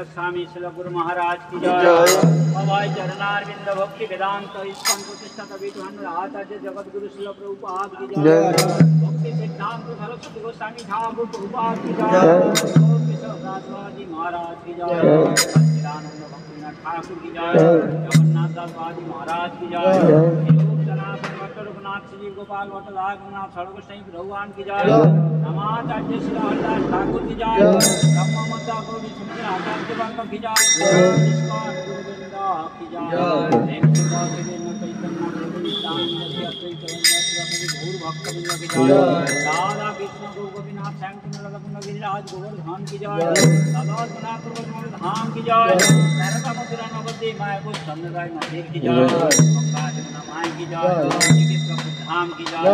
स्वामी श्री गुरु महाराज की जय। हमारे चरणारविंद भक्ति वेदांत इस्कॉन प्रतिष्ठा कवित्व आचार्य जगत गुरु श्री प्रभुपाद की जय। भक्ति सिद्धांत सरस्वती गोस्वामी ठाकुर प्रभुपाद की जय। जी महाराज की जय। सच्चिदानंद भक्तिनाथ ठाकुर की जय। जगन्नाथ दास बाजी महाराज की जय। रघुनाथ श्री गोपाल भट्ट राघुनाथ सर्वगोसाई भगवान की जय। नमाचार्य श्री हरिदास ठाकुर की जय। ब्रह्ममंत्र गुरु सुंदर आचार्य वंदना की जय। इस्कॉन गुरु गोविंदा की जय। एक सुधा देव चैतन्य प्रभु नित्यानंद अद्वैत चरण गौर भक्त वृंद की जय। राधा कृष्ण गुरु गोपीनाथ श्याम सुंदर गिरिराज गोवर्धन की जय। सदानाथ प्रभु धाम की जय। नरका मथुरा नवद्वीप मायापुर चंद्रराय मंदिर की जय। गंगा जमुना माई की जय। धाम की जय।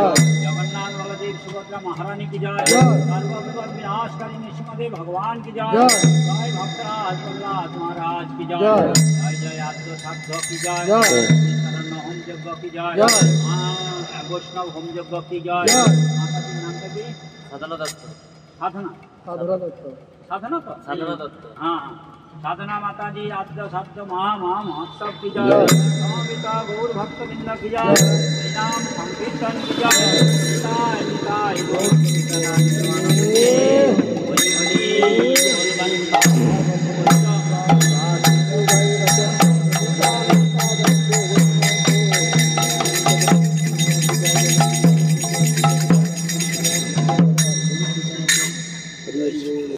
जगन्नाथ बलदेव सुभद्रा महारानी की जय। सर्वविपद विनाशकारी नृसिंहदेव भगवान की जय। जय भक्तराज प्रहलाद महाराज की जय। जय जय आद्य साध्य की जय। शरण यज्ञ की जय। বৈষ্ণব হোম যজ্ঞ কি জয়। মাতাজির নামটা কি? সাধনা দত্ত। সাধনা সাধনা দত্ত। সাধনা তো সাধনা দত্ত। हाँ साधना माता जी आद्य साध्य महोत्सव की जय। समवेता गौर भक्त वृंद की जय। नाम संकीर्तन की जय। निताय निताय